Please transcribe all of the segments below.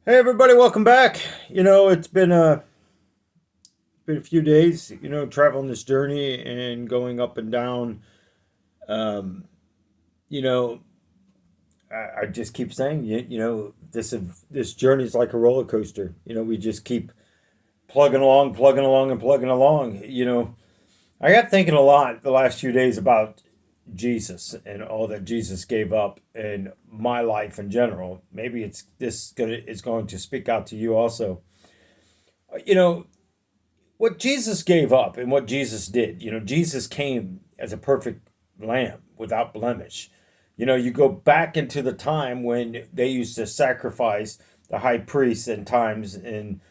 Hey everybody, welcome back. It's been a few days, traveling this journey and going up and down. Um, you know, I just keep saying, this journey is like a roller coaster. We just keep plugging along, and plugging along. I got thinking a lot the last few days about Jesus and all that Jesus gave up in my life in general. Maybe it's going to speak out to you also. You know, what Jesus gave up and what Jesus did. Jesus came as a perfect lamb without blemish. You go back into the time when they used to sacrifice the high priest in times and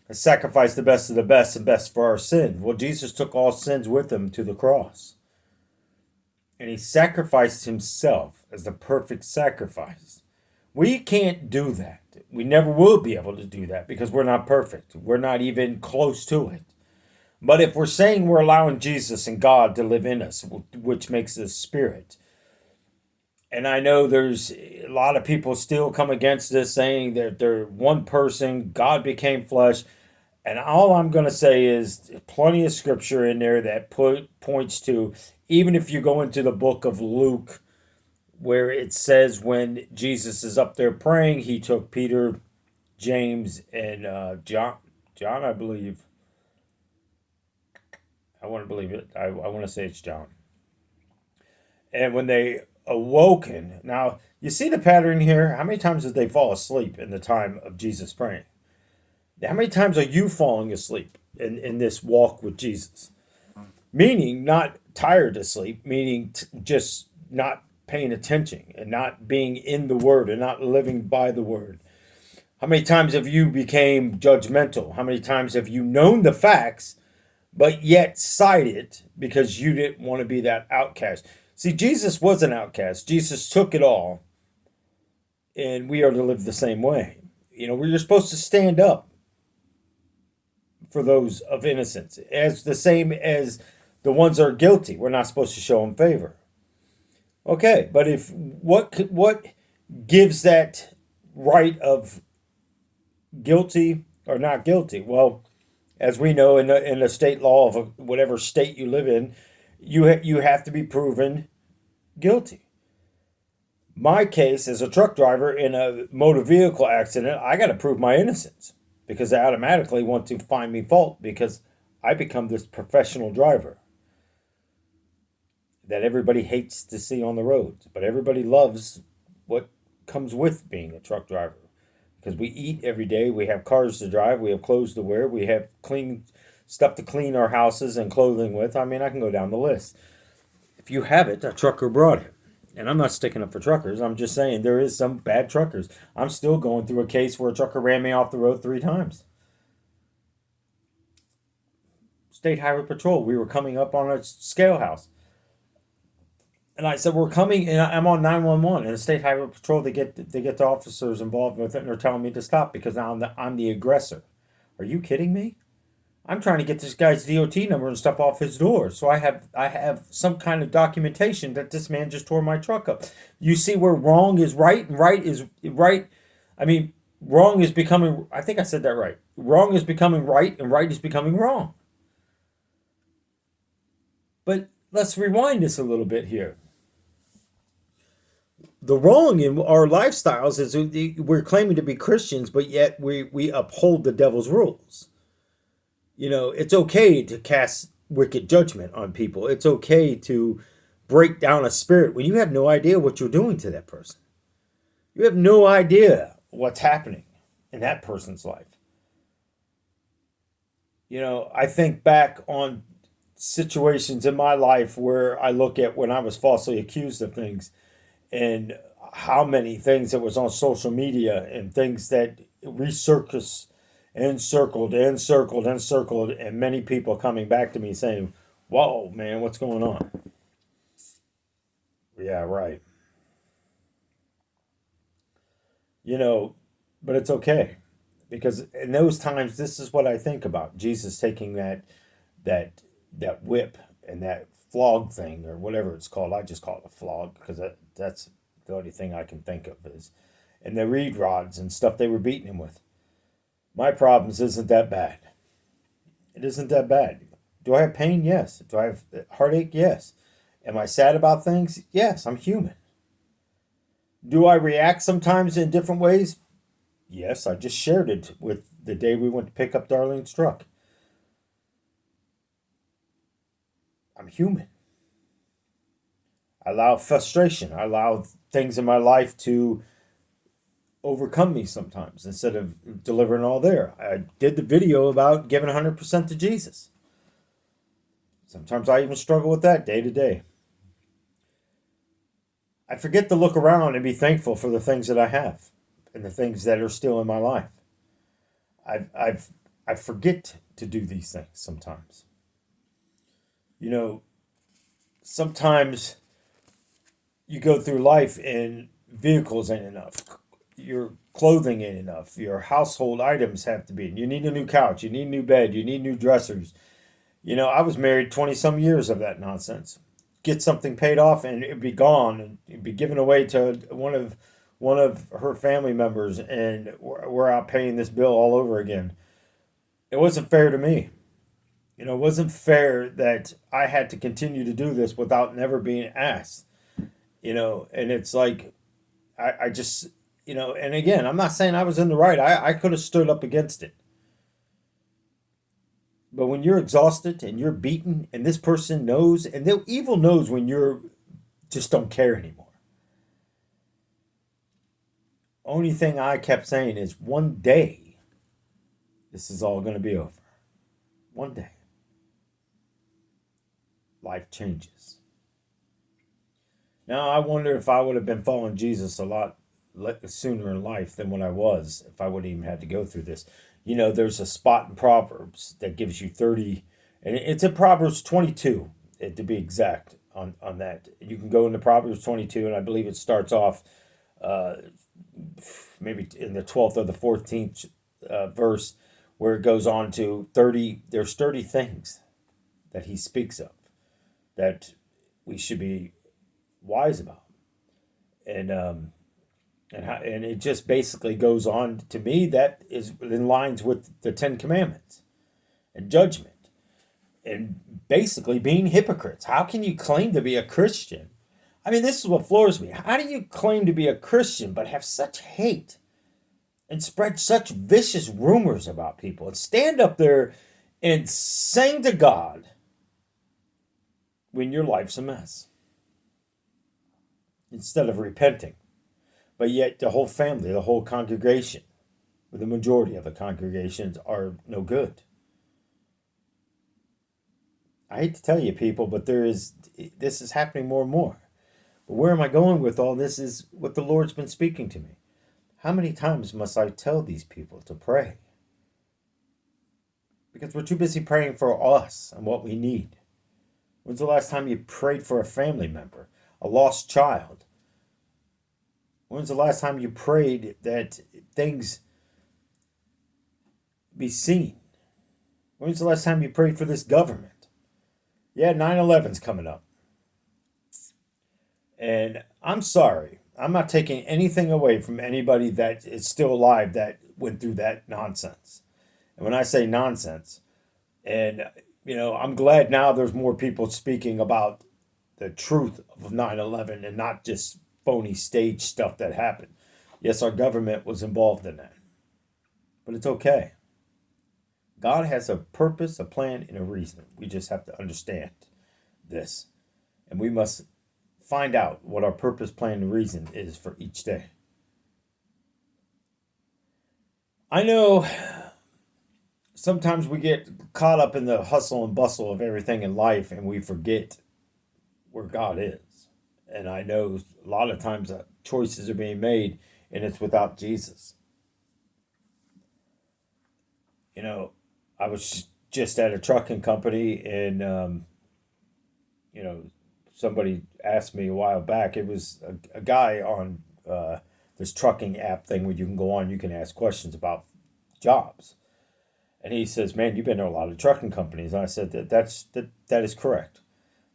sacrifice the best of the best and best for our sin. Well, Jesus took all sins with him to the cross. And he sacrificed himself as the perfect sacrifice. We can't do that. We never will be able to do that because we're not perfect. We're not even close to it. But if we're saying we're allowing Jesus and God to live in us, which makes us spirit, and I know there's a lot of people still come against this, saying that they're one person, God became flesh, and all I'm going to say is plenty of scripture in there that points to, even if you go into the book of Luke, where it says when Jesus is up there praying, he took Peter, James, and John, I believe. I want to believe it. I want to say it's John. And when they awoken, now you see the pattern here. How many times did they fall asleep in the time of Jesus praying? How many times are you falling asleep in this walk with Jesus? Meaning not tired to sleep, meaning just not paying attention and not being in the word and not living by the word. How many times have you became judgmental? How many times have you known the facts but yet sided because you didn't want to be that outcast? See, Jesus was an outcast. Jesus took it all, and we are to live the same way. We're supposed to stand up for those of innocence, as the same as the ones that are guilty. We're not supposed to show them favor. Okay, but if what gives that right of guilty or not guilty? Well, as we know in the state law of whatever state you live in, you have to be proven guilty. My case as a truck driver in a motor vehicle accident, I got to prove my innocence because they automatically want to find me fault because I become this professional driver that everybody hates to see on the roads, but everybody loves what comes with being a truck driver because we eat every day, we have cars to drive, we have clothes to wear, we have clean stuff to clean our houses and clothing with. I mean, I can go down the list. If you have it, a trucker brought it. And I'm not sticking up for truckers. I'm just saying there is some bad truckers. I'm still going through a case where a trucker ran me off the road 3 times. State Highway Patrol. We were coming up on a scale house. And I said, we're coming, and I'm on 911. And the State Highway Patrol, they get the officers involved with it, and they're telling me to stop because now I'm the aggressor. Are you kidding me? I'm trying to get this guy's DOT number and stuff off his door, so I have some kind of documentation that this man just tore my truck up. You see where wrong is right and right is right. I mean, wrong is becoming. I think I said that right. Wrong is becoming right, and right is becoming wrong. But let's rewind this a little bit here. The wrong in our lifestyles is we're claiming to be Christians, but yet we uphold the devil's rules. It's okay to cast wicked judgment on people. It's okay to break down a spirit when you have no idea what you're doing to that person. You have no idea what's happening in that person's life. I think back on situations in my life where I look at when I was falsely accused of things and how many things that was on social media and things that resurfaced and circled and circled and circled, and many people coming back to me saying, "Whoa, man, what's going on?" Yeah, right. You know, but it's okay because in those times, this is what I think about Jesus taking that that whip and that flog thing or whatever it's called. I just call it a flog because that's the only thing I can think of is, and the reed rods and stuff they were beating him with. My problems isn't that bad. It isn't that bad. Do I have pain? Yes. Do I have heartache? Yes. Am I sad about things? Yes, I'm human. Do I react sometimes in different ways? Yes, I just shared it with the day we went to pick up Darlene's truck. I'm human. I allow frustration. I allow things in my life to overcome me sometimes instead of delivering all there. I did the video about giving 100% to Jesus. Sometimes I even struggle with that day to day. I forget to look around and be thankful for the things that I have and the things that are still in my life. I've, I've, I forget to do these things sometimes. You know, sometimes you go through life and vehicles ain't enough. Your clothing ain't enough. Your household items have to be. You need a new couch. You need a new bed. You need new dressers. I was married 20 some years of that nonsense. Get something paid off and it'd be gone and it'd be given away to one of her family members, and we're out paying this bill all over again. It wasn't fair to me. It wasn't fair that I had to continue to do this without never being asked. And it's like I just and again, I'm not saying I was in the right. I could have stood up against it. But when you're exhausted and you're beaten, and this person knows, and the evil knows when you're just don't care anymore. Only thing I kept saying is one day this is all going to be over. One day life changes. Now I wonder if I would have been following Jesus a lot sooner in life than what I was, if I would have even had to go through this. There's a spot in Proverbs that gives you 30, and it's in Proverbs 22, to be exact on that. You can go into Proverbs 22, and I believe it starts off uh, maybe in the 12th or the 14th verse, where it goes on to 30. There's 30 things that he speaks of that we should be wise about. And it just basically goes on, to me, that is in lines with the Ten Commandments and judgment and basically being hypocrites. How can you claim to be a Christian? I mean, this is what floors me. How do you claim to be a Christian but have such hate and spread such vicious rumors about people and stand up there and sing to God when your life's a mess instead of repenting? But yet the whole family, the whole congregation, the majority of the congregations are no good. I hate to tell you, people, but this is happening more and more. But where am I going with all this is what the Lord's been speaking to me. How many times must I tell these people to pray? Because we're too busy praying for us and what we need. When's the last time you prayed for a family member, a lost child? When's the last time you prayed that things be seen? When's the last time you prayed for this government? Yeah, 9/11's coming up. And I'm sorry. I'm not taking anything away from anybody that is still alive that went through that nonsense. And when I say nonsense, and I'm glad now there's more people speaking about the truth of 9/11 and not just phony stage stuff that happened. Yes, our government was involved in that, but it's okay. God has a purpose, a plan, and a reason. We just have to understand this. And we must find out what our purpose, plan, and reason is for each day. I know sometimes we get caught up in the hustle and bustle of everything in life and we forget where God is. And I know a lot of times that choices are being made and it's without Jesus. You know, I was just at a trucking company, and you know, somebody asked me a while back. It was a guy on this trucking app thing where you can go on, you can ask questions about jobs, and he says, "Man, you've been to a lot of trucking companies." And I said that is correct,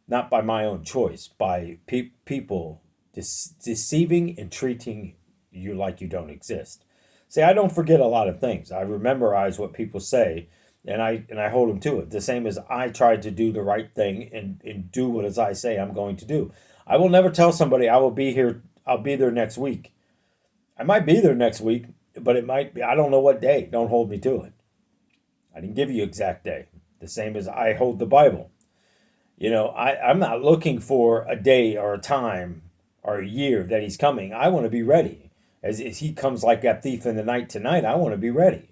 not by my own choice, by people deceiving and treating you like you don't exist. See, I don't forget a lot of things. I memorize what people say, and I hold them to it. The same as I try to do the right thing and do what as I say I'm going to do. I will never tell somebody I will be here. I'll be there next week. I might be there next week, but it might be. I don't know what day. Don't hold me to it. I didn't give you exact day. The same as I hold the Bible. I'm not looking for a day or a time or a year that he's coming. I want to be ready. As he comes like that thief in the night tonight, I want to be ready.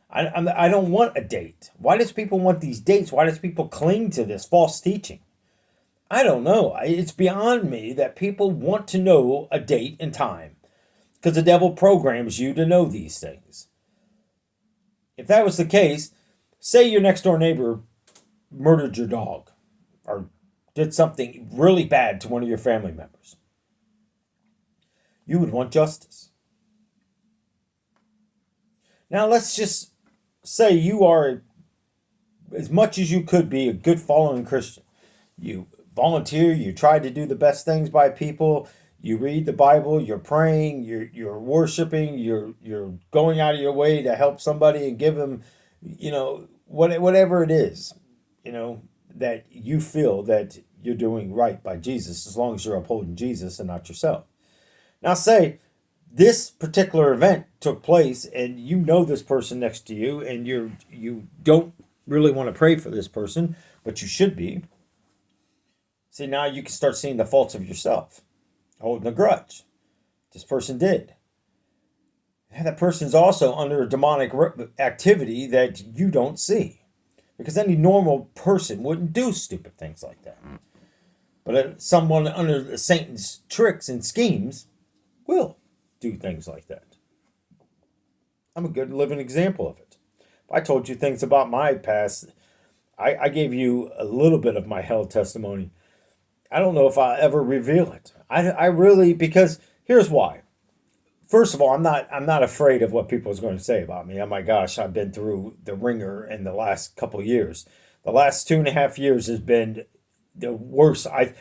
I don't want a date. Why does people want these dates? Why does people cling to this false teaching? I don't know. It's beyond me that people want to know a date and time because the devil programs you to know these things. If that was the case, say your next door neighbor murdered your dog or did something really bad to one of your family members. You would want justice. Now let's just say you are, as much as you could be, a good following Christian. You volunteer, you try to do the best things by people, you read the Bible, you're praying, you're worshiping, you're going out of your way to help somebody and give them, whatever it is, that you feel that you're doing right by Jesus, as long as you're upholding Jesus and not yourself. Now say this particular event took place and you know this person next to you and you don't really want to pray for this person, but you should be. See, now you can start seeing the faults of yourself, holding a grudge. This person did. And that person's also under a demonic activity that you don't see. Because any normal person wouldn't do stupid things like that. But someone under Satan's tricks and schemes will do things like that. I'm a good living example of it. I told you things about my past. I gave you a little bit of my hell testimony. I don't know if I'll ever reveal it. I really, because here's why. First of all, I'm not afraid of what people are going to say about me. Oh my gosh, I've been through the ringer in the last couple of years. The last 2.5 years has been the worst. I'd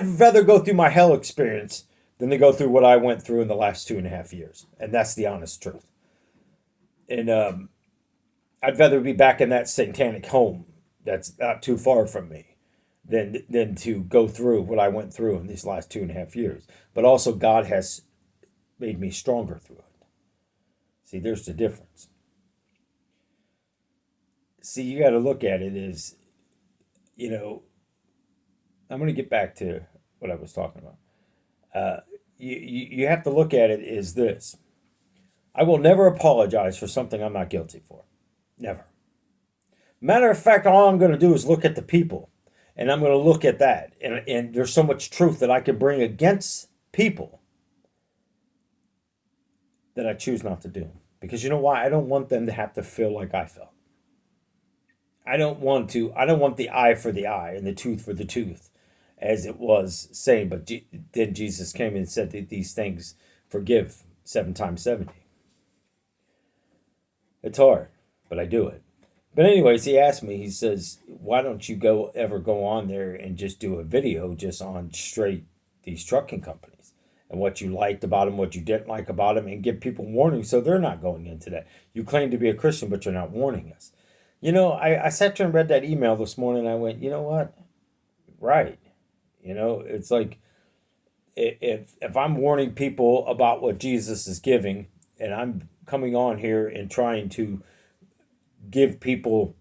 rather go through my hell experience than to go through what I went through in the last 2.5 years, and that's the honest truth. And I'd rather be back in that satanic home that's not too far from me than to go through what I went through in these last 2.5 years. But also, God has made me stronger through it. See, there's the difference. See, you got to look at it as, I'm going to get back to what I was talking about. You have to look at it as this. I will never apologize for something I'm not guilty for. Never. Matter of fact, all I'm going to do is look at the people. And I'm going to look at that. And there's so much truth that I can bring against people that I choose not to do. Because you know why? I don't want them to have to feel like I felt. I don't want the eye for the eye and the tooth for the tooth, as it was saying. But then Jesus came and said that these things forgive 7 times 70. It's hard, but I do it. But anyways, he asked me, he says, why don't you ever go on there and just do a video just on straight these trucking companies and what you liked about them, what you didn't like about them, and give people warning so they're not going into that. You claim to be a Christian, but you're not warning us. I sat there and read that email this morning and I went, you know what? Right. It's like if I'm warning people about what Jesus is giving and I'm coming on here and trying to give people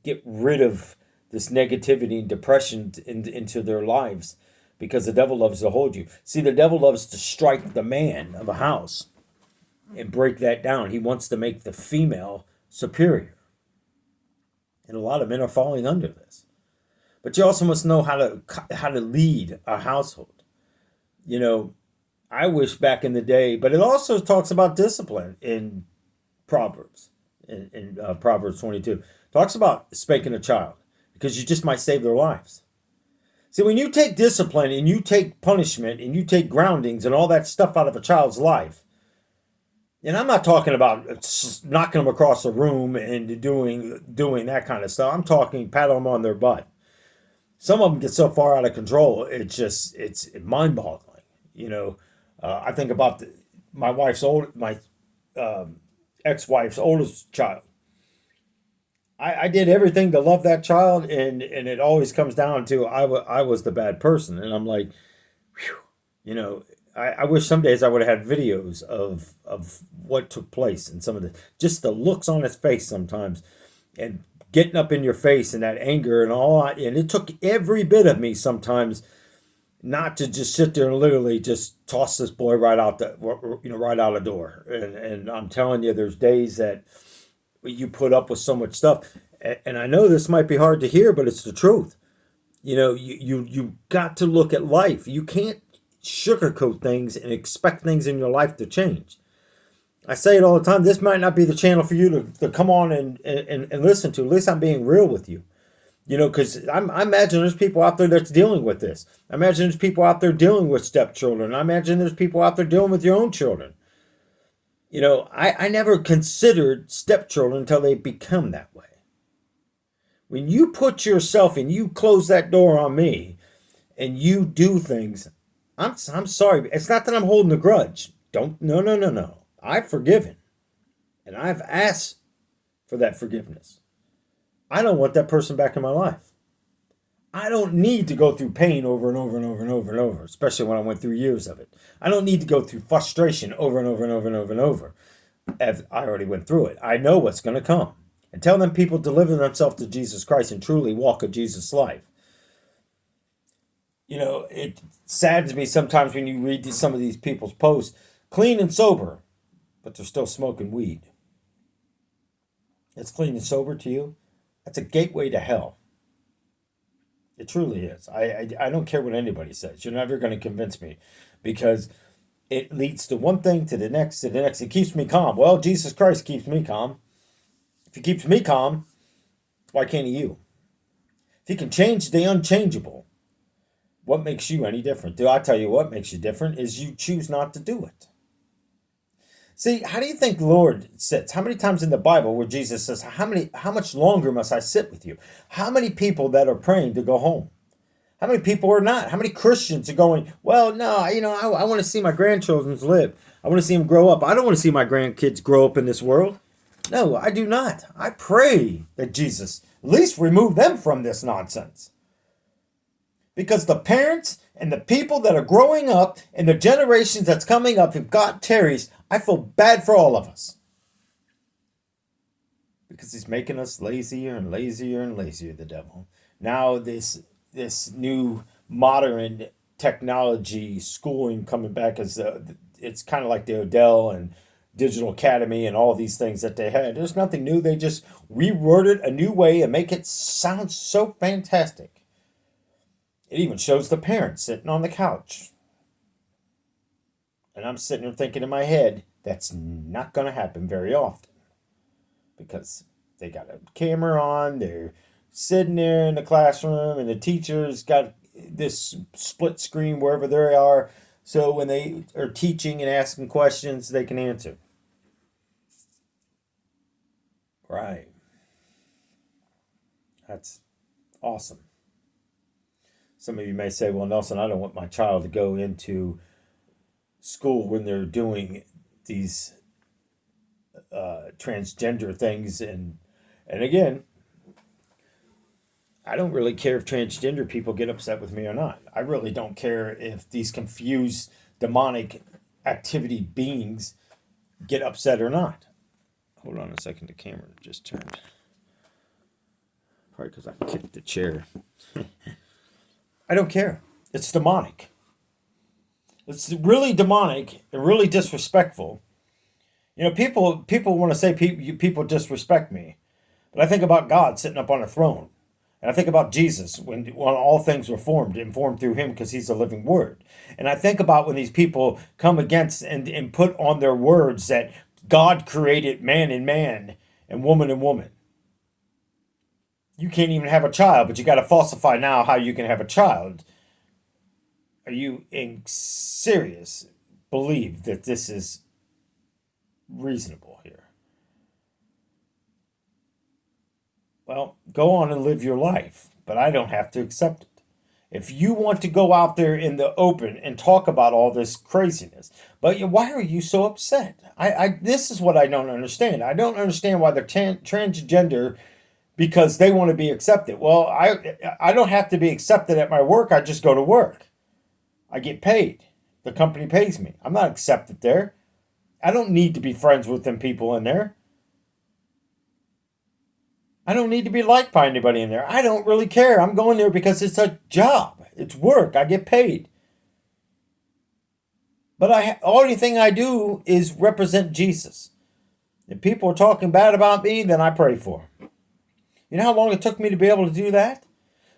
get rid of this negativity and depression into their lives, because the devil loves to hold you. See, the devil loves to strike the man of a house and break that down. He wants to make the female superior. And a lot of men are falling under this. But you also must know how to lead a household. I wish back in the day, but it also talks about discipline in Proverbs. In Proverbs 22, talks about spanking a child because you just might save their lives. See, when you take discipline and you take punishment and you take groundings and all that stuff out of a child's life, and I'm not talking about knocking them across the room and doing that kind of stuff. I'm talking pat them on their butt. Some of them get so far out of control, it's mind-boggling. I think about my ex-wife's oldest child. I did everything to love that child, and it always comes down to I was the bad person, and I'm like, whew, you know, I wish some days I would have had videos of what took place and some of the just the looks on his face sometimes, and getting up in your face and that anger and all, and it took every bit of me sometimes not to just sit there and literally just toss this boy right out right out the door, and I'm telling you, there's days that you put up with so much stuff. And I know this might be hard to hear, but it's the truth. You got to look at life. You can't sugarcoat things and expect things in your life to change. I say it all the time. This might not be the channel for you to come on and listen to. At least I'm being real with you. Because I imagine there's people out there that's dealing with this. I imagine there's people out there dealing with stepchildren. I imagine there's people out there dealing with your own children. I never considered stepchildren until they become that way. When you put yourself and you close that door on me and you do things, I'm sorry. It's not that I'm holding a grudge. Don't, no, no, no, no. I've forgiven and I've asked for that forgiveness. I don't want that person back in my life. I don't need to go through pain over and over and over and over and over, especially when I went through years of it. I don't need to go through frustration over and over and over and over and over. As I already went through it. I know what's going to come. And tell them people deliver themselves to Jesus Christ and truly walk a Jesus life. It saddens me sometimes when you read some of these people's posts, clean and sober, but they're still smoking weed. It's clean and sober to you? That's a gateway to hell. It truly is. I don't care what anybody says. You're never going to convince me because it leads to one thing to the next to the next. It keeps me calm. Well, Jesus Christ keeps me calm. If he keeps me calm, why can't you? If he can change the unchangeable, what makes you any different? Do I tell you what makes you different is you choose not to do it. See, how do you think the Lord sits? How many times in the Bible where Jesus says, how much longer must I sit with you? How many people that are praying to go home? How many people are not? How many Christians are going, well, no, I want to see my grandchildren live. I want to see them grow up. I don't want to see my grandkids grow up in this world. No, I do not. I pray that Jesus at least remove them from this nonsense. Because the parents and the people that are growing up and the generations that's coming up, if God tarries, I feel bad for all of us. Because he's making us lazier and lazier and lazier, the devil. Now this new modern technology schooling coming back as it's kind of like the Odell and Digital Academy and all these things that they had. There's nothing new. They just reword it a new way and make it sound so fantastic. It even shows the parents sitting on the couch. And I'm sitting there thinking in my head, that's not going to happen very often. Because they got a camera on, they're sitting there in the classroom, and the teacher's got this split screen wherever they are. So when they are teaching and asking questions, they can answer. Right. That's awesome. Some of you may say, well, Nelson, I don't want my child to go into school when they're doing these transgender things. And again, I don't really care if transgender people get upset with me or not. I really don't care if these confused demonic activity beings get upset or not. Hold on a second, the camera just turned. Probably because I kicked the chair. I don't care. It's demonic. It's really demonic and really disrespectful. People want to say people disrespect me. But I think about God sitting up on a throne. And I think about Jesus when all things were formed through him because he's a living word. And I think about when these people come against and put on their words that God created man and woman and woman. You can't even have a child, but you got to falsify now how you can have a child. Are you in serious believe that this is reasonable here? Well, go on and live your life, but I don't have to accept it. If you want to go out there in the open and talk about all this craziness, but why are you so upset? This is what I don't understand. I don't understand why they're transgender because they want to be accepted. Well, I don't have to be accepted at my work. I just go to work. I get paid. The company pays me. I'm not accepted there. I don't need to be friends with them people in there. I don't need to be liked by anybody in there. I don't really care. I'm going there because it's a job. It's work. I get paid. But only thing I do is represent Jesus. If people are talking bad about me, then I pray for them. You know how long it took me to be able to do that?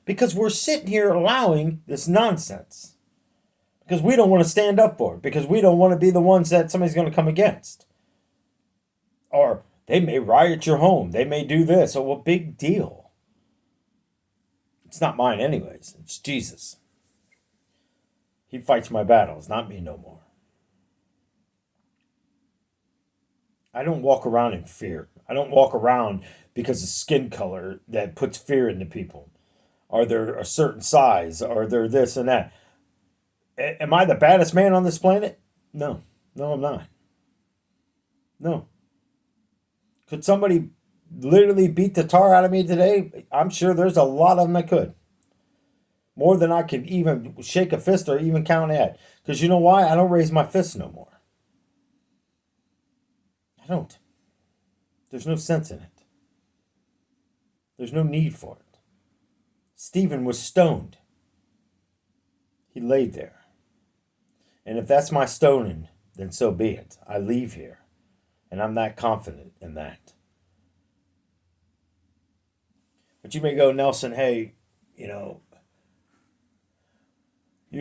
Because we're sitting here allowing this nonsense. Because we don't want to stand up for it. Because we don't want to be the ones that somebody's going to come against. Or they may riot your home. They may do this. Oh, well, big deal. It's not mine anyways. It's Jesus. He fights my battles, not me no more. I don't walk around in fear. I don't walk around because of skin color that puts fear into people. Are there a certain size? Are there this and that? Am I the baddest man on this planet? No. No, I'm not. No. Could somebody literally beat the tar out of me today? I'm sure there's a lot of them that could. More than I could even shake a fist or even count at. Because you know why? I don't raise my fists no more. I don't. There's no sense in it. There's no need for it. Stephen was stoned. He laid there. And if that's my stoning, then so be it. I leave here. And I'm not confident in that. But you may go, Nelson, hey, you're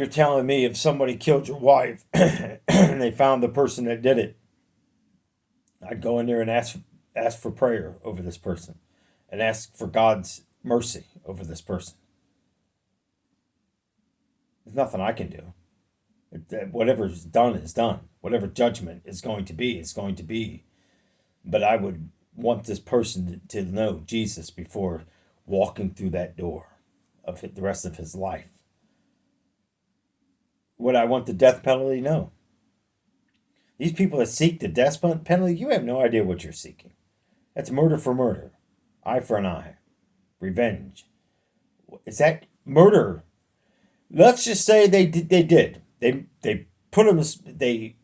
telling me if somebody killed your wife and they found the person that did it, I'd go in there and ask for prayer over this person and ask for God's mercy over this person. There's nothing I can do. Whatever's done is done. Whatever judgment is going to be, is going to be. But I would want this person to know Jesus before walking through that door of the rest of his life. Would I want the death penalty? No. These people that seek the death penalty, you have no idea what you're seeking. That's murder for murder. Eye for an eye. Revenge. Is that murder? Let's just say they did. They put them, they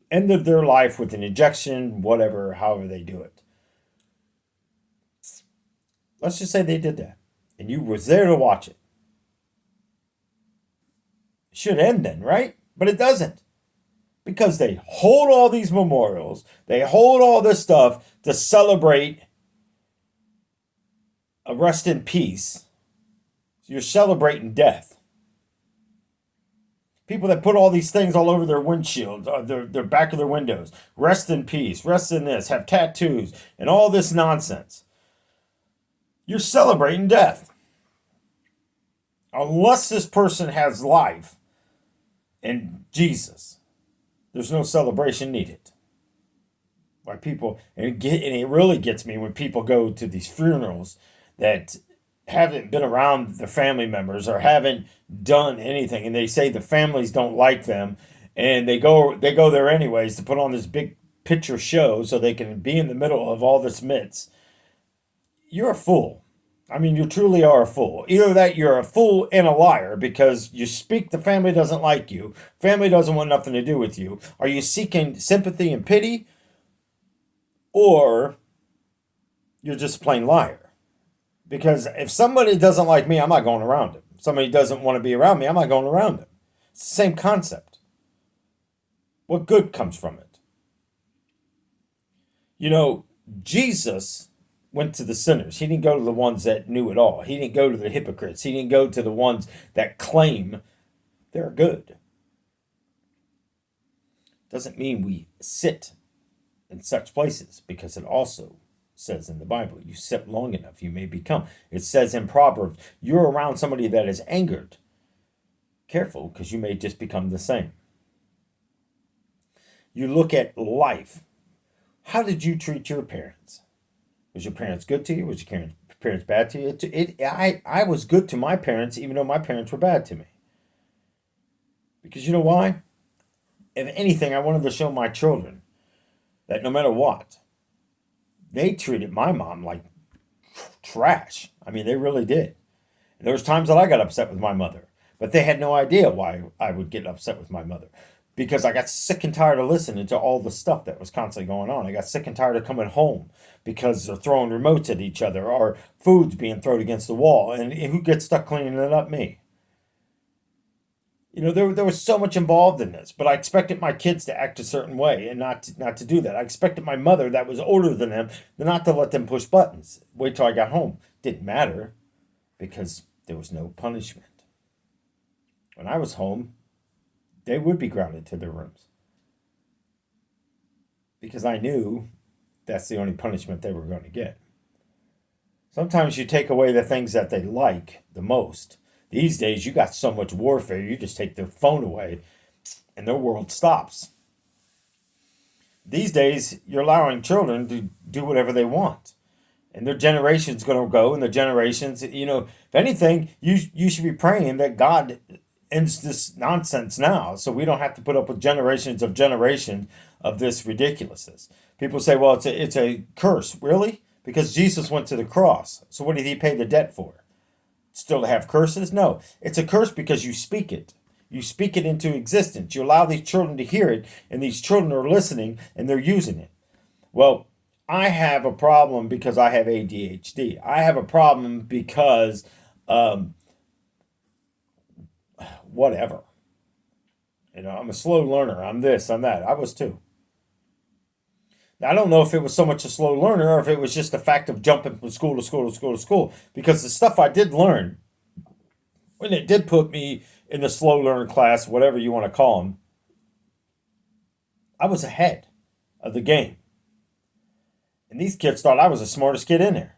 ended their life with an injection, whatever, however they do it. Let's just say they did that. And you was there to watch it. It should end then, right? But it doesn't. Because they hold all these memorials. They hold all this stuff to celebrate a rest in peace. So you're celebrating death. People that put all these things all over their windshields, their back of their windows. Rest in peace, rest in this, have tattoos, and all this nonsense. You're celebrating death. Unless this person has life in Jesus, there's no celebration needed. Why people, and it really gets me when people go to these funerals that haven't been around the family members or haven't done anything, and they say the families don't like them, and they go there anyways to put on this big picture show so they can be in the middle of all this midst. You're a fool. I mean, you truly are a fool. Either that you're a fool and a liar because you speak the family doesn't like you, family doesn't want nothing to do with you. Are you seeking sympathy and pity? Or you're just a plain liar. Because if somebody doesn't like me, I'm not going around them. If somebody doesn't want to be around me, I'm not going around them. It's the same concept. What good comes from it? Jesus went to the sinners. He didn't go to the ones that knew it all. He didn't go to the hypocrites. He didn't go to the ones that claim they're good. Doesn't mean we sit in such places, because it also says in the Bible, you sit long enough, you may become. It says in Proverbs, you're around somebody that is angered. Careful, because you may just become the same. You look at life. How did you treat your parents? Was your parents good to you? Was your parents bad to you. I was good to my parents, even though my parents were bad to me. Because you know why? If anything, I wanted to show my children that no matter what, they treated my mom like trash. I mean, they really did. And there was times that I got upset with my mother, but they had no idea why I would get upset with my mother. Because I got sick and tired of listening to all the stuff that was constantly going on. I got sick and tired of coming home because they're throwing remotes at each other or food's being thrown against the wall. And who gets stuck cleaning it up? Me. You know, there was so much involved in this, but I expected my kids to act a certain way and not to do that. I expected my mother, that was older than them, not to let them push buttons. Wait till I got home. Didn't matter because there was no punishment. When I was home, they would be grounded to their rooms because I knew that's the only punishment they were going to get. Sometimes you take away the things that they like the most. These days, you got so much warfare, you just take their phone away and their world stops. These days, you're allowing children to do whatever they want. And their generation's going to go, and their generations, you know, if anything, you should be praying that God ends this nonsense now so we don't have to put up with generations of this ridiculousness. People say, well, it's a curse. Really? Because Jesus went to the cross. So what did he pay the debt for? Still to have curses? No. It's a curse because you speak it. You speak it into existence. You allow these children to hear it, and these children are listening, and they're using it. Well, I have a problem because I have ADHD. I have a problem because whatever. You know, I'm a slow learner. I'm this, I'm that. I was too. Now, I don't know if it was so much a slow learner or if it was just the fact of jumping from school to school to school to school. Because the stuff I did learn, when it did put me in the slow learner class, whatever you want to call them, I was ahead of the game. And these kids thought I was the smartest kid in there.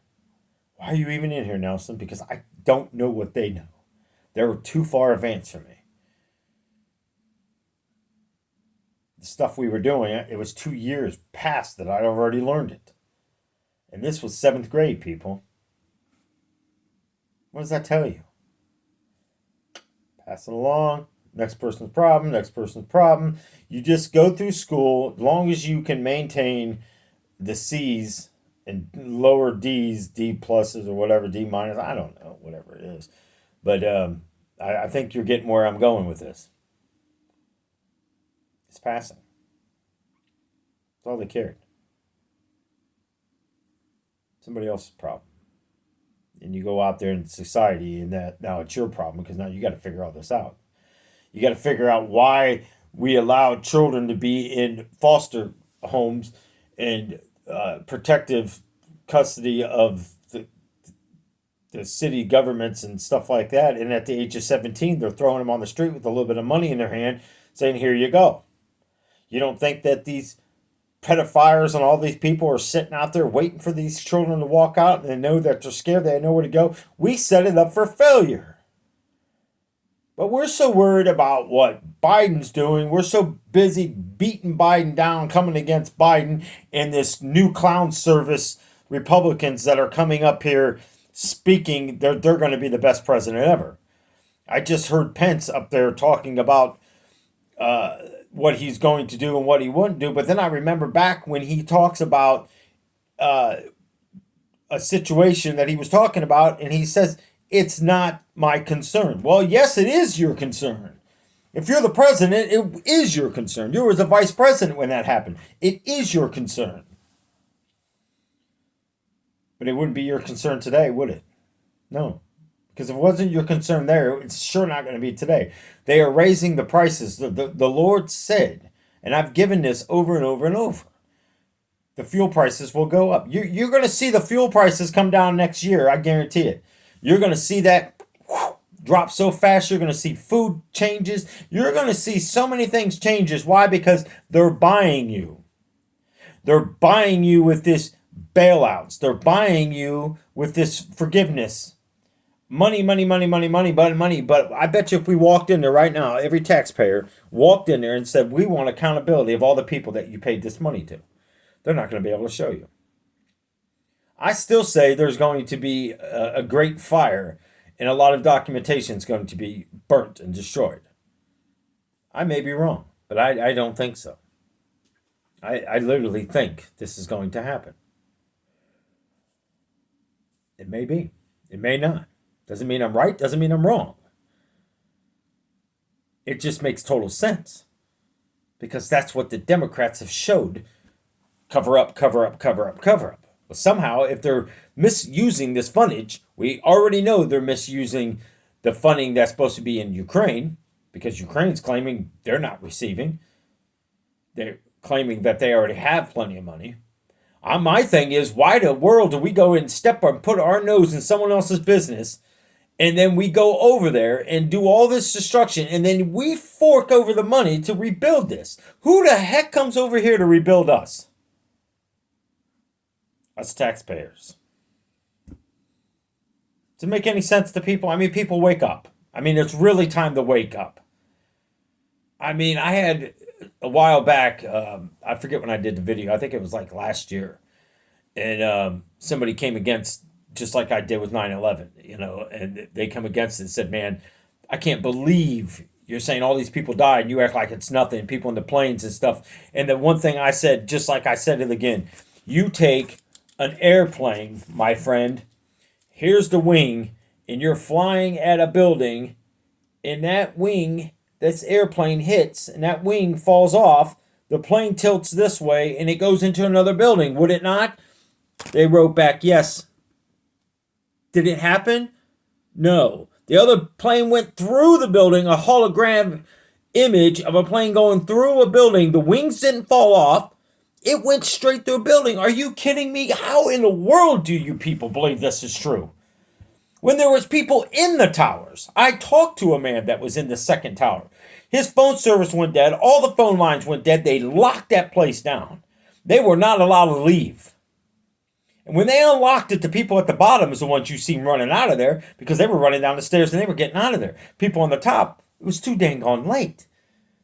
Why are you even in here, Nelson? Because I don't know what they know. They're too far advanced for me. The stuff we were doing, it was 2 years past that I'd already learned it. And this was 7th grade, people. What does that tell you? Pass it along. Next person's problem, next person's problem. You just go through school as long as you can maintain the C's and lower D's, D pluses or whatever, D minus, I don't know, whatever it is. But I think you're getting where I'm going with this. It's passing. That's all they cared. Somebody else's problem. And you go out there in society and that now it's your problem because now you got to figure all this out. You got to figure out why we allow children to be in foster homes and protective custody of the city governments and stuff like that. And at the age of 17, they're throwing them on the street with a little bit of money in their hand saying, here you go. You don't think that these pedophiles and all these people are sitting out there waiting for these children to walk out and they know that they're scared, they know where to go? We set it up for failure. But we're so worried about what Biden's doing. We're so busy beating Biden down, coming against Biden and this new clown service Republicans that are coming up here speaking. They're going to be the best president ever. I just heard Pence up there talking about what he's going to do and what he wouldn't do. But then I remember back when he talks about a situation that he was talking about and he says, it's not my concern. Well, yes, it is your concern. If you're the president, it is your concern. You were the vice president when that happened. It is your concern. But it wouldn't be your concern today, would it? No. Because if it wasn't your concern there, it's sure not going to be today. They are raising the prices. The Lord said, and I've given this over and over and over, the fuel prices will go up. You're going to see the fuel prices come down next year. I guarantee it. You're going to see that drop so fast. You're going to see food changes. You're going to see so many things changes. Why? Because they're buying you. They're buying you with this bailouts. They're buying you with this forgiveness. Money, money, money, money, money, money. But I bet you if we walked in there right now, every taxpayer walked in there and said, we want accountability of all the people that you paid this money to. They're not going to be able to show you. I still say there's going to be a great fire and a lot of documentation is going to be burnt and destroyed. I may be wrong, but I don't think so. I literally think this is going to happen. It may be. It may not. Doesn't mean I'm right, doesn't mean I'm wrong. It just makes total sense because that's what the Democrats have showed. Cover up, cover up, cover up, cover up. But somehow, if they're misusing this fundage, we already know they're misusing the funding that's supposed to be in Ukraine because Ukraine's claiming they're not receiving. They're claiming that they already have plenty of money. My thing is, why the world do we go and step and put our nose in someone else's business, and then we go over there and do all this destruction, and then we fork over the money to rebuild this? Who the heck comes over here to rebuild us? Us taxpayers. Does it make any sense to people? I mean, people wake up. I mean, it's really time to wake up. I mean, I had a while back, I forget when I did the video, I think it was like last year, and somebody came against, just like I did with 9/11, and they come against it and said, man, I can't believe you're saying all these people died and you act like it's nothing, people in the planes and stuff. And the one thing I said, just like I said it again, you take an airplane, my friend, here's the wing, and you're flying at a building, and that wing, this airplane hits, and that wing falls off, the plane tilts this way, and it goes into another building. Would it not? They wrote back, yes. Did it happen? No. The other plane went through the building, a hologram image of a plane going through a building. The wings didn't fall off. It went straight through a building. Are you kidding me? How in the world do you people believe this is true? When there was people in the towers. I talked to a man that was in the second tower. His phone service went dead. All the phone lines went dead. They locked that place down. They were not allowed to leave. And when they unlocked it, the people at the bottom is the ones you seen running out of there because they were running down the stairs and they were getting out of there. People on the top, it was too dang gone late.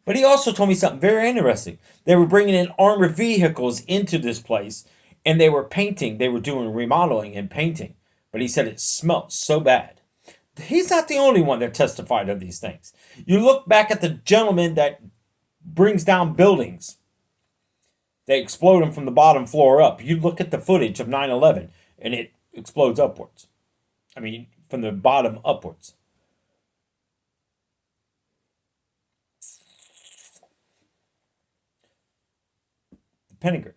But he also told me something very interesting. They were bringing in armored vehicles into this place and they were painting. They were doing remodeling and painting. But he said it smelled so bad. He's not the only one that testified of these things. You look back at the gentleman that brings down buildings. They explode them from the bottom floor up. You look at the footage of 9/11 and it explodes upwards. I mean, from the bottom upwards. The Pentagon.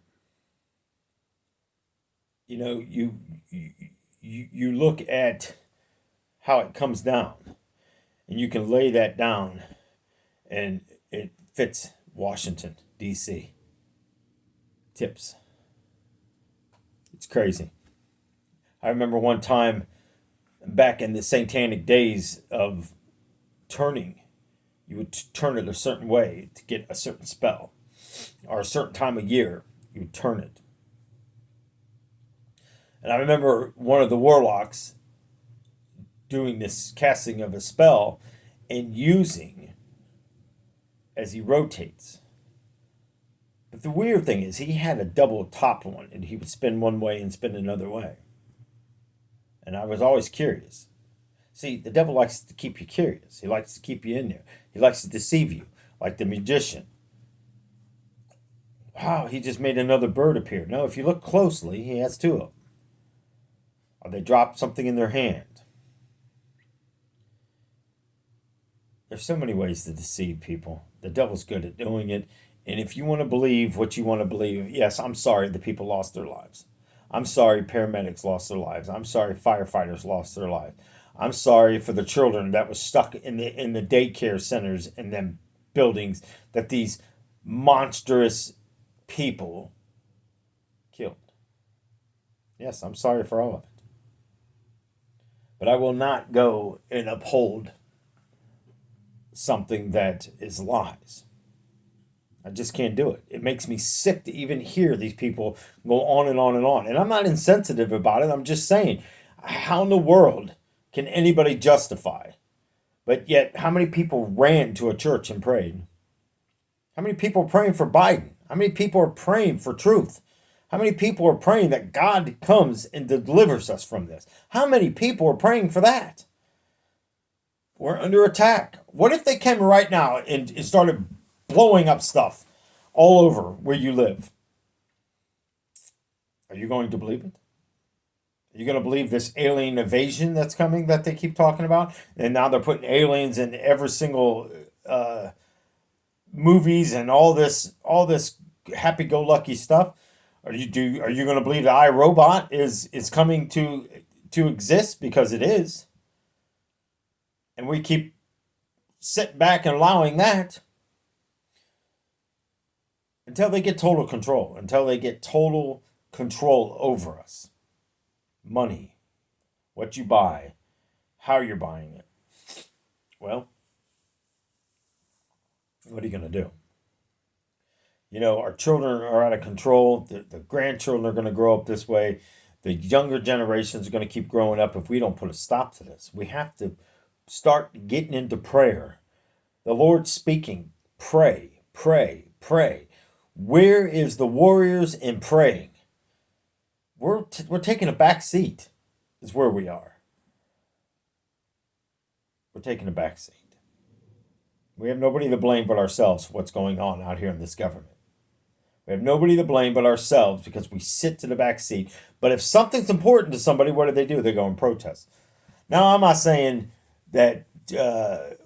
You look at how it comes down, and you can lay that down, and it fits Washington, D.C. Tips. It's crazy. I remember one time back in the satanic days of turning, you would turn it a certain way to get a certain spell, or a certain time of year, you would turn it. And I remember one of the warlocks doing this casting of a spell and using as he rotates. But the weird thing is he had a double top one and he would spin one way and spin another way. And I was always curious. See, the devil likes to keep you curious. He likes to keep you in there. He likes to deceive you, like the magician. Wow, he just made another bird appear. No, if you look closely, he has two of them. Or they drop something in their hand. There's so many ways to deceive people. The devil's good at doing it. And if you want to believe what you want to believe, yes, I'm sorry the people lost their lives. I'm sorry paramedics lost their lives. I'm sorry firefighters lost their lives. I'm sorry for the children that was stuck in the daycare centers and them buildings that these monstrous people killed. Yes, I'm sorry for all of it. But I will not go and uphold something that is lies. I just can't do it. It makes me sick to even hear these people go on and on and on. And I'm not insensitive about it. I'm just saying, how in the world can anybody justify? But yet, how many people ran to a church and prayed? How many people are praying for Biden? How many people are praying for truth? How many people are praying that God comes and delivers us from this? How many people are praying for that? We're under attack. What if they came right now and started blowing up stuff all over where you live? Are you going to believe it? Are you going to believe this alien invasion that's coming that they keep talking about? And now they're putting aliens in every single movies and all this happy-go-lucky stuff. Are you going to believe the iRobot is coming to exist, because it is, and we keep sitting back and allowing that until they get total control, over us. Money, what you buy, how you're buying it. Well, what are you going to do? Our children are out of control. The grandchildren are going to grow up this way. The younger generations are going to keep growing up if we don't put a stop to this. We have to start getting into prayer. The Lord's speaking. Pray, pray, pray. Where is the warriors in praying? We're taking a back seat, is where we are. We're taking a back seat. We have nobody to blame but ourselves for what's going on out here in this government. We have nobody to blame but ourselves because we sit to the back seat. But if something's important to somebody, what do? They go and protest. Now, I'm not saying that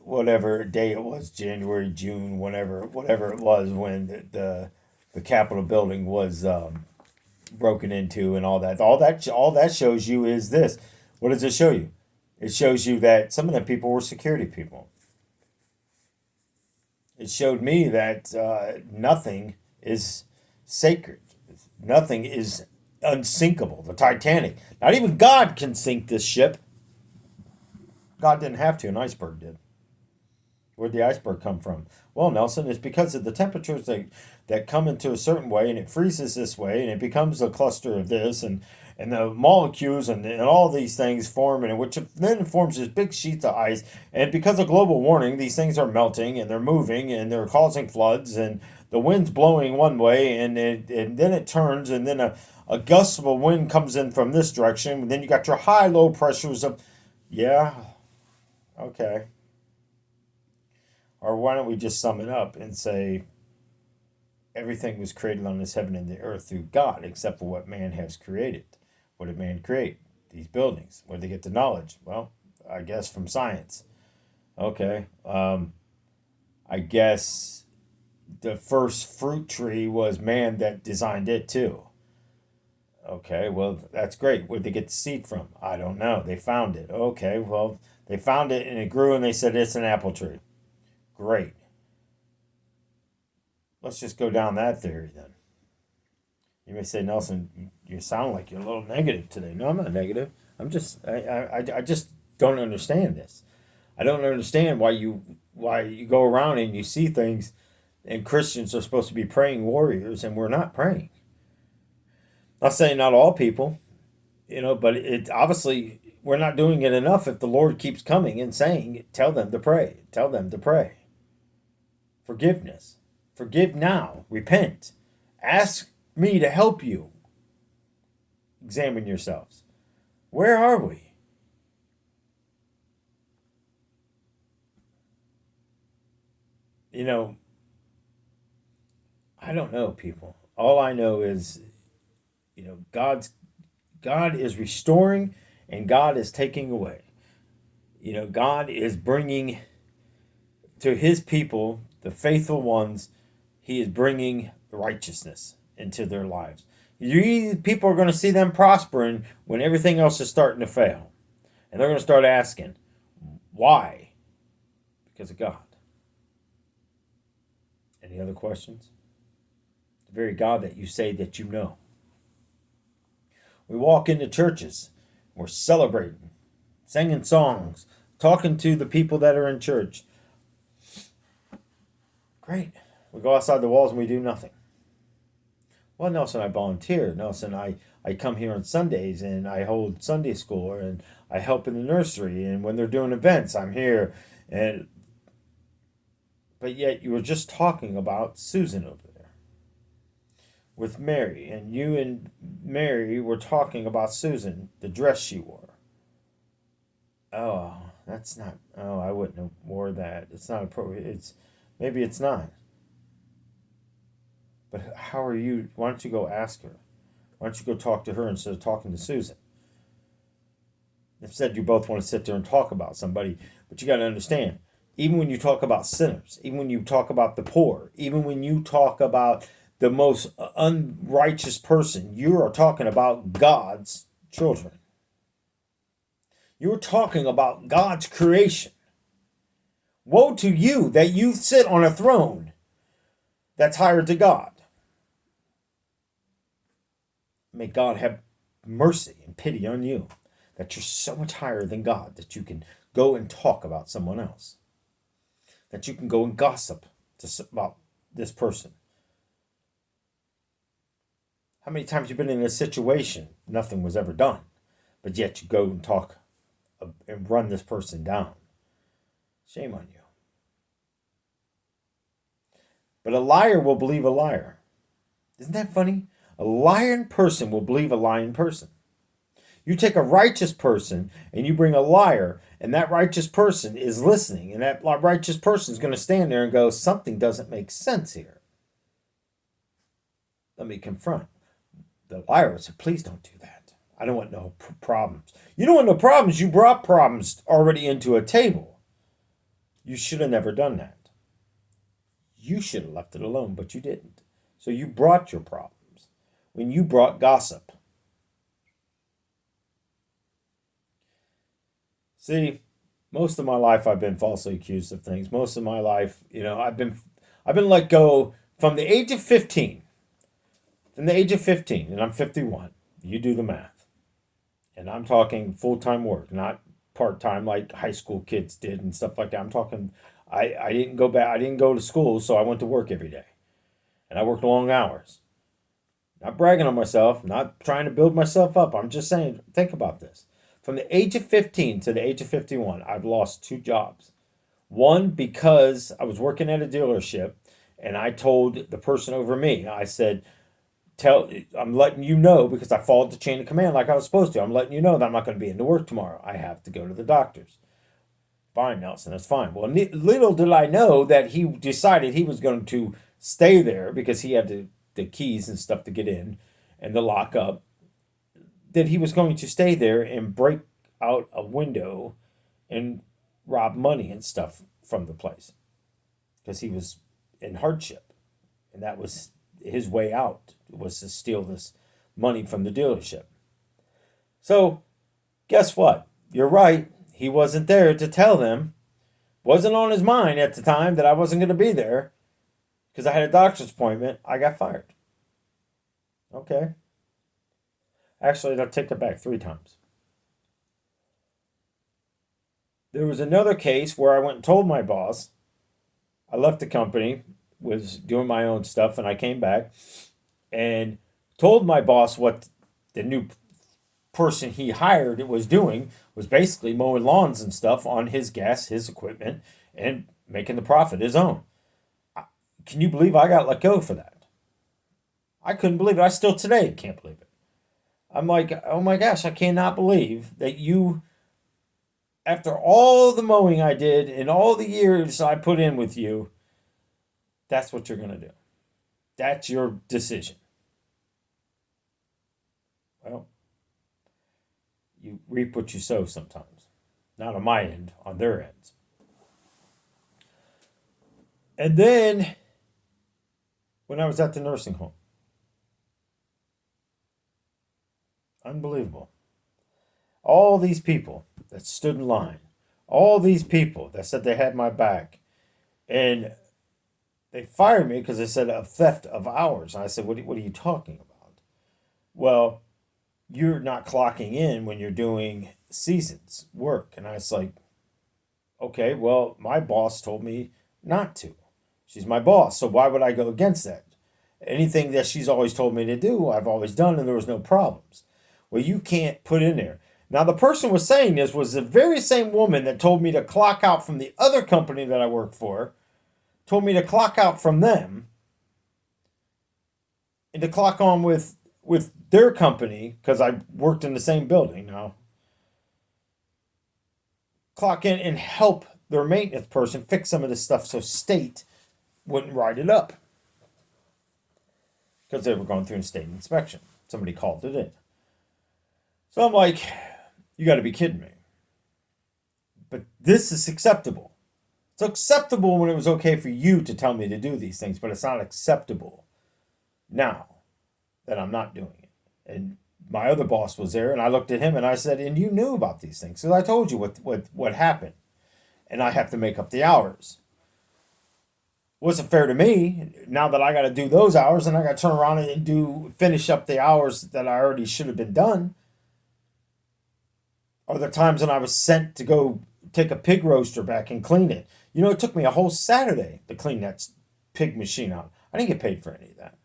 whatever day it was, January, June, whatever it was, when the Capitol building was broken into and all that. All that shows you is this. What does it show you? It shows you that some of the people were security people. It showed me that nothing is sacred. Nothing is unsinkable. The Titanic. Not even God can sink this ship. God didn't have to. An iceberg did. Where'd the iceberg come from? Well, Nelson, it's because of the temperatures that come into a certain way, and it freezes this way, and it becomes a cluster of this, and the molecules and all these things form, and which then forms these big sheets of ice. And because of global warming, these things are melting, and they're moving, and they're causing floods, and the wind's blowing one way, and then it turns, and then a gust of a wind comes in from this direction, and then you got your high-low pressures of, yeah, okay. Or why don't we just sum it up and say everything was created on this heaven and the earth through God, except for what man has created. What did man create? These buildings. Where did they get the knowledge? Well, I guess from science. Okay. I guess the first fruit tree was man that designed it too. Okay, well, that's great. Where'd they get the seed from? I don't know. They found it. Okay, well, they found it and it grew, and they said it's an apple tree. Great. Let's just go down that theory then. You may say, Nelson, you sound like you're a little negative today. No, I'm not negative. I just don't understand this. I don't understand why you go around and you see things, and Christians are supposed to be praying warriors, and we're not praying. I'm not saying not all people, but it obviously we're not doing it enough. If the Lord keeps coming and saying, tell them to pray, tell them to pray. Forgiveness. Forgive now. Repent. Ask me to help you. Examine yourselves. Where are we? I don't know, people. All I know is, God is restoring and God is taking away. God is bringing to his people, the faithful ones, he is bringing righteousness into their lives. People are going to see them prospering when everything else is starting to fail. And they're going to start asking, why? Because of God. Any other questions? The very God that you say that you know. We walk into churches, we're celebrating, singing songs, talking to the people that are in church. Great. We go outside the walls and we do nothing. Well, Nelson, I volunteer. Nelson, I come here on Sundays and I hold Sunday school, and I help in the nursery, and when they're doing events, I'm here. But yet you were just talking about Susan over there. with Mary, and you and Mary were talking about Susan, the dress she wore. Oh, that's not. Oh, I wouldn't have wore that. It's not appropriate. It's maybe it's not. But how are you? Why don't you go ask her? Why don't you go talk to her instead of talking to Susan? Instead, you both want to sit there and talk about somebody, but you got to understand. Even when you talk about sinners, even when you talk about the poor, even when you talk about the most unrighteous person, you are talking about God's children. You're talking about God's creation. Woe to you that you sit on a throne that's higher to God. May God have mercy and pity on you that you're so much higher than God that you can go and talk about someone else, that you can go and gossip about this person. How many times you've been in a situation, nothing was ever done, but yet you go and talk and run this person down? Shame on you. But a liar will believe a liar. Isn't that funny? A lying person will believe a lying person. You take a righteous person and you bring a liar, and that righteous person is listening, and that righteous person is going to stand there and go, something doesn't make sense here. Let me confront. The liar would say, please don't do that. I don't want no problems. You don't want no problems. You brought problems already into a table. You should have never done that. You should have left it alone, but you didn't. So you brought your problems when you brought gossip. See, most of my life I've been falsely accused of things. Most of my life, I've been let go from the age of 15. From the age of 15, and I'm 51. You do the math. And I'm talking full-time work, not part-time like high school kids did and stuff like that. I'm talking, I didn't go back, I didn't go to school, so I went to work every day. And I worked long hours. Not bragging on myself, not trying to build myself up. I'm just saying, think about this. From the age of 15 to the age of 51, I've lost 2 jobs. One, because I was working at a dealership, and I told the person over me, I said, I'm letting you know, because I followed the chain of command like I was supposed to. I'm letting you know that I'm not going to be into work tomorrow. I have to go to the doctor's. Fine, Nelson, that's fine. Well, little did I know that he decided he was going to stay there because he had the keys and stuff to get in and the lock up, that he was going to stay there and break out a window and rob money and stuff from the place because he was in hardship. And that was his way out, was to steal this money from the dealership. So, guess what? You're right. He wasn't there to tell them. Wasn't on his mind at the time that I wasn't going to be there because I had a doctor's appointment. I got fired. Okay. Actually, I'll take it back 3 times. There was another case where I went and told my boss. I left the company, was doing my own stuff, and I came back and told my boss what the new person he hired was doing, was basically mowing lawns and stuff on his gas, his equipment, and making the profit his own. Can you believe I got let go for that? I couldn't believe it. I still today can't believe it. I'm like, oh my gosh, I cannot believe that you, after all the mowing I did and all the years I put in with you, that's what you're going to do. That's your decision. Well, you reap what you sow sometimes. Not on my end, on their ends. And then, when I was at the nursing home, unbelievable. All these people that stood in line, all these people that said they had my back, and they fired me because they said a theft of hours. And I said, what are you talking about? Well, you're not clocking in when you're doing seasons work. And I was like, okay, well, my boss told me not to. She's my boss, so why would I go against that? Anything that she's always told me to do, I've always done, and there was no problems. Well, you can't put in there. Now, the person was saying this was the very same woman that told me to clock out from the other company that I worked for, told me to clock out from them, and to clock on with their company because I worked in the same building now. Clock in and help their maintenance person fix some of this stuff so state wouldn't write it up because they were going through a state inspection. Somebody called it in. So I'm like, you got to be kidding me. But this is acceptable. It's acceptable when it was okay for you to tell me to do these things, but it's not acceptable now that I'm not doing it. And my other boss was there, and I looked at him and I said, and you knew about these things. So I told you what happened. And I have to make up the hours. Wasn't fair to me now that I got to do those hours and I got to turn around and finish up the hours that I already should have been done. Or the times when I was sent to go take a pig roaster back and clean it. You know, it took me a whole Saturday to clean that pig machine out. I didn't get paid for any of that.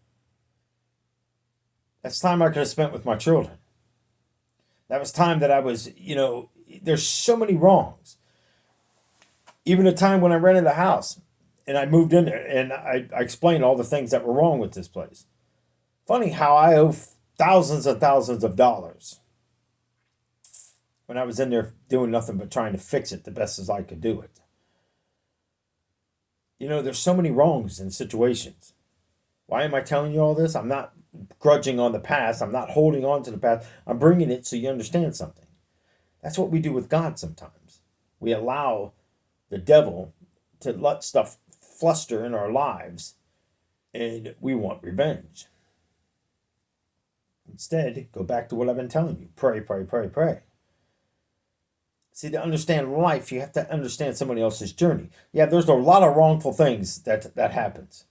That's time I could have spent with my children. That was time that I was, there's so many wrongs. Even the time when I rented a house and I moved in there and I explained all the things that were wrong with this place. Funny how I owe thousands and thousands of dollars when I was in there doing nothing but trying to fix it the best as I could do it. There's so many wrongs in situations. Why am I telling you all this? I'm not grudging on the past. I'm not holding on to the past. I'm bringing it so you understand something. That's what we do with God sometimes. We allow the devil to let stuff fluster in our lives, and we want revenge. Instead, go back to what I've been telling you. Pray, pray, pray, pray. See, to understand life, you have to understand somebody else's journey. Yeah, there's a lot of wrongful things that happens.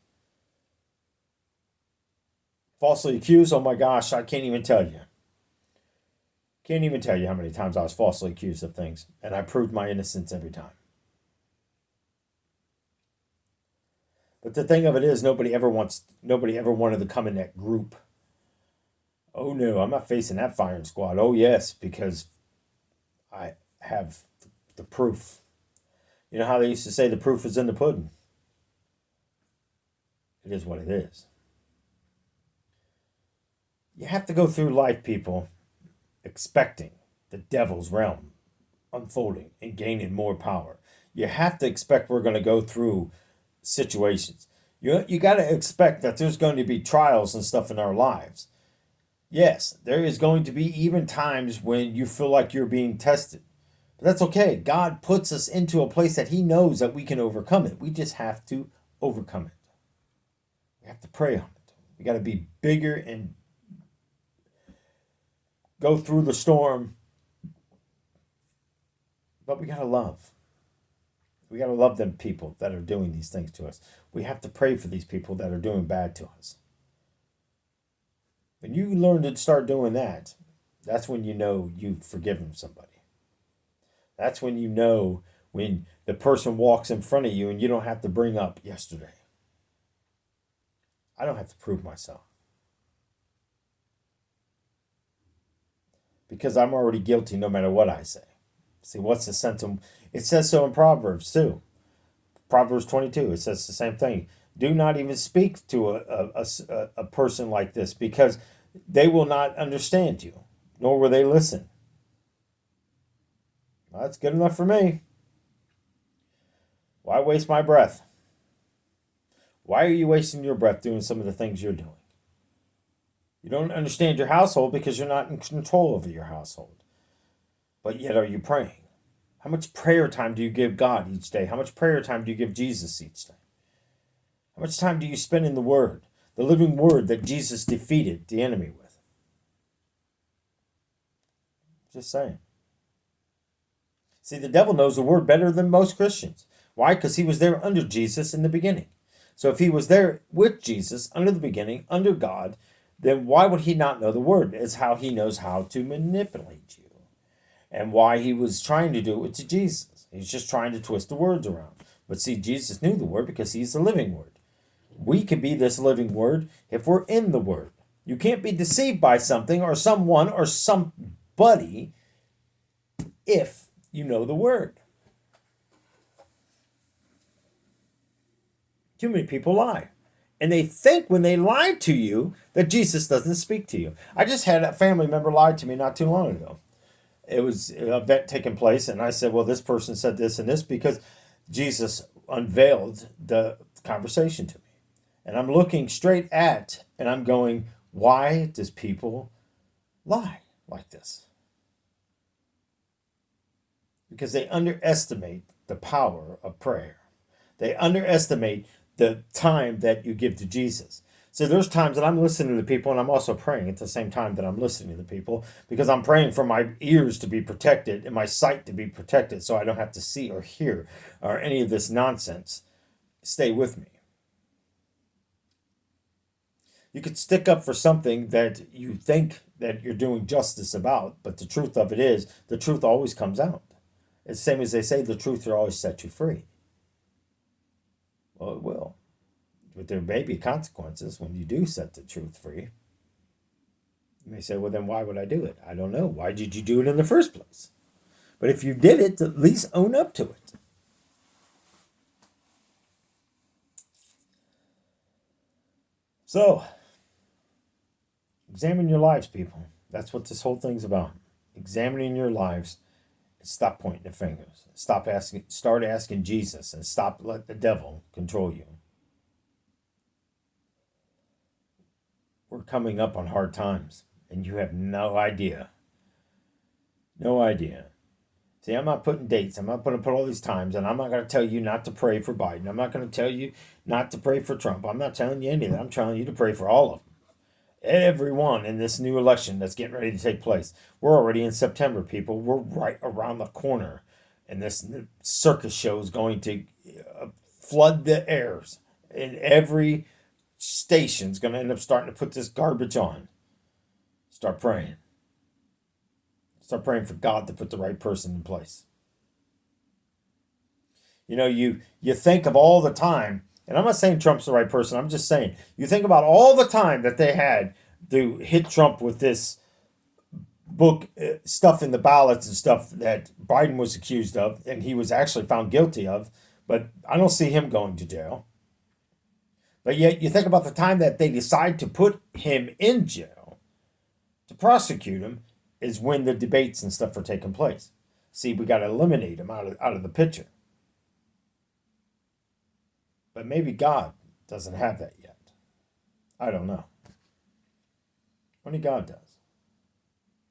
Falsely accused, oh my gosh, I can't even tell you. Can't even tell you how many times I was falsely accused of things, and I proved my innocence every time. But the thing of it is, nobody ever wanted to come in that group. Oh no, I'm not facing that firing squad. Oh yes, because I have the proof. You know how they used to say the proof is in the pudding? It is what it is. You have to go through life, people, expecting the devil's realm unfolding and gaining more power. You have to expect we're going to go through situations. You got to expect that there's going to be trials and stuff in our lives. Yes, there is going to be even times when you feel like you're being tested. But that's okay. God puts us into a place that He knows that we can overcome it. We just have to overcome it. We have to pray on it. We got to be bigger and go through the storm. But we got to love. We got to love them people that are doing these things to us. We have to pray for these people that are doing bad to us. When you learn to start doing that, that's when you know you've forgiven somebody. That's when you know when the person walks in front of you and you don't have to bring up yesterday. I don't have to prove myself. Because I'm already guilty no matter what I say. See, what's the sentiment? It says so in Proverbs too. Proverbs 22, it says the same thing. Do not even speak to a person like this because they will not understand you, nor will they listen. Well, that's good enough for me. Why waste my breath? Why are you wasting your breath doing some of the things you're doing? You don't understand your household because you're not in control over your household. But yet are you praying? How much prayer time do you give God each day? How much prayer time do you give Jesus each day? How much time do you spend in the Word, the living Word that Jesus defeated the enemy with? Just saying. See, the devil knows the Word better than most Christians. Why? Because he was there under Jesus in the beginning. So if he was there with Jesus under the beginning, under God, then why would he not know the Word? It's how he knows how to manipulate you. And why he was trying to do it to Jesus. He's just trying to twist the words around. But see, Jesus knew the Word because he's the living Word. We can be this living Word if we're in the Word. You can't be deceived by something or someone or somebody if you know the Word. Too many people lie. And they think when they lie to you that Jesus doesn't speak to you. I just had a family member lie to me not too long ago. It was an event taking place, and I said, well, this person said this and this because Jesus unveiled the conversation to me. And I'm looking straight at, and I'm going, why does people lie like this? Because they underestimate the power of prayer. They underestimate the time that you give to Jesus. So there's times that I'm listening to people and I'm also praying at the same time that I'm listening to people because I'm praying for my ears to be protected and my sight to be protected so I don't have to see or hear or any of this nonsense. Stay with me. You could stick up for something that you think that you're doing justice about, but the truth of it is, the truth always comes out. It's the same as they say, the truth will always set you free. Well, it will. But there may be consequences when you do set the truth free. You may say, well, then why would I do it? I don't know. Why did you do it in the first place? But if you did it, at least own up to it. So, examine your lives, people. That's what this whole thing's about. Examining your lives and stop pointing the fingers. Start asking Jesus and stop letting the devil control you. We're coming up on hard times, and you have no idea. No idea. See, I'm not putting dates. I'm not going to put all these times, and I'm not going to tell you not to pray for Biden. I'm not going to tell you not to pray for Trump. I'm not telling you any of that. I'm telling you to pray for all of them. Everyone in this new election that's getting ready to take place. We're already in September, people. We're right around the corner, and this circus show is going to flood the airs, and every station's going to end up starting to put this garbage on. Start praying. Start praying for God to put the right person in place. You know, you think of all the time, and I'm not saying Trump's the right person. I'm just saying you think about all the time that they had to hit Trump with this book stuff in the ballots and stuff that Biden was accused of, and he was actually found guilty of. But I don't see him going to jail. But yet you think about the time that they decide to put him in jail to prosecute him is when the debates and stuff are taking place. See, we got to eliminate him out of the picture. But maybe God doesn't have that yet. I don't know. Only God does.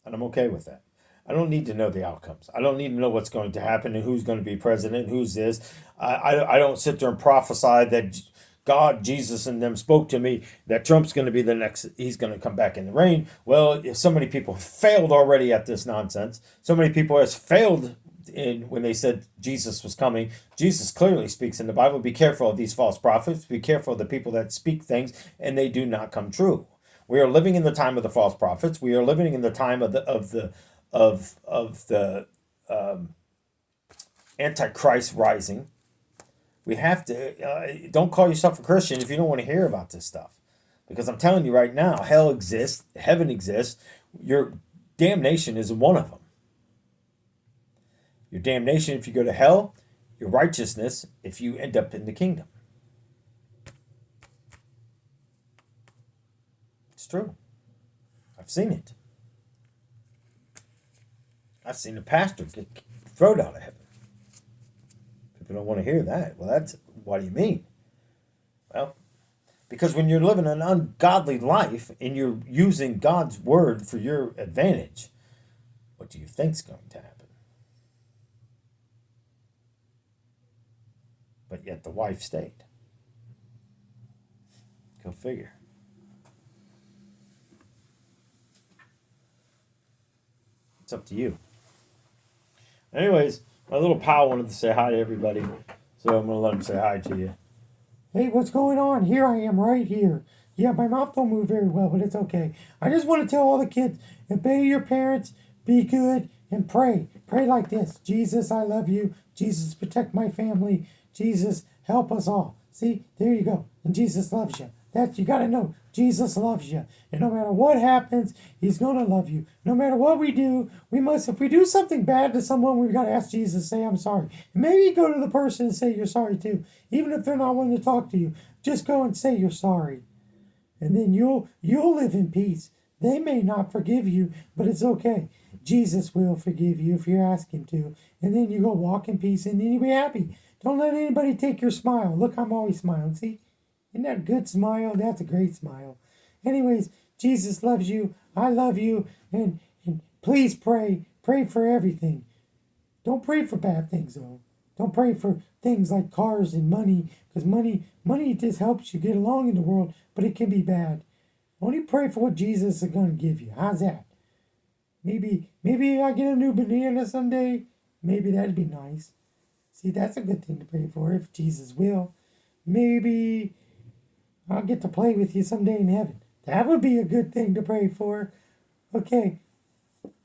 And I'm okay with that. I don't need to know the outcomes. I don't need to know what's going to happen and who's going to be president, who's this. I don't sit there and prophesy that God, Jesus, and them spoke to me that Trump's going to be the next, he's going to come back in the reign. Well, if so many people failed already at this nonsense, so many people has failed when they said Jesus was coming. Jesus clearly speaks in the Bible, be careful of these false prophets, be careful of the people that speak things and they do not come true. We are living in the time of the false prophets. We are living in the time of the Antichrist rising. We have to, don't call yourself a Christian if you don't want to hear about this stuff. Because I'm telling you right now, hell exists, heaven exists, your damnation is one of them. Your damnation if you go to hell, your righteousness if you end up in the kingdom. It's true. I've seen it. I've seen a pastor get thrown out of heaven. People don't want to hear that. Well, what do you mean? Well, because when you're living an ungodly life and you're using God's word for your advantage, what do you think's going to happen? But yet the wife stayed. Go figure. It's up to you. Anyways, my little pal wanted to say hi to everybody, so I'm going to let him say hi to you. Hey, what's going on? Here I am right here. Yeah, my mouth don't move very well, but it's okay. I just want to tell all the kids, obey your parents, be good, and pray. Pray like this. Jesus, I love you. Jesus, protect my family. Jesus, help us all. See, there you go. And Jesus loves you. That you got to know Jesus loves you. And no matter what happens, he's going to love you. No matter what we do, we must, if we do something bad to someone, we've got to ask Jesus to say, I'm sorry. And maybe go to the person and say you're sorry too. Even if they're not willing to talk to you, just go and say you're sorry. And then you'll live in peace. They may not forgive you, but it's okay. Jesus will forgive you if you ask him to. And then you go walk in peace and then you'll be happy. Don't let anybody take your smile. Look, I'm always smiling. See? Isn't that a good smile? That's a great smile. Anyways, Jesus loves you. I love you. And please pray. Pray for everything. Don't pray for bad things though. Don't pray for things like cars and money, because money just helps you get along in the world, but it can be bad. Only pray for what Jesus is going to give you. How's that? Maybe I get a new banana someday. Maybe that'd be nice. See, that's a good thing to pray for if Jesus will. Maybe I'll get to play with you someday in heaven. That would be a good thing to pray for. Okay,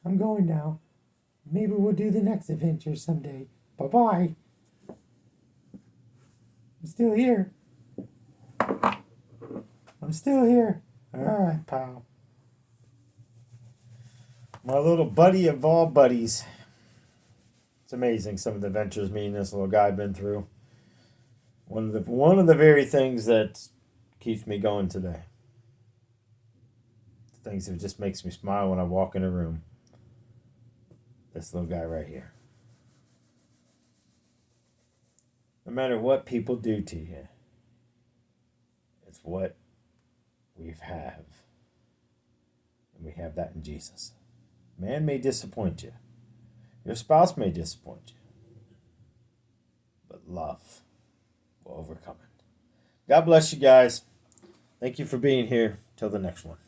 I'm going now. Maybe we'll do the next adventure someday. Bye bye. I'm still here. I'm still here. All right, pal. My little buddy of all buddies. It's amazing some of the adventures me and this little guy have been through. One of the very things that keeps me going today. Things that just makes me smile when I walk in a room. This little guy right here. No matter what people do to you, it's what we have. And we have that in Jesus. Man may disappoint you. Your spouse may disappoint you. But love will overcome it. God bless you guys. Thank you for being here. Till the next one.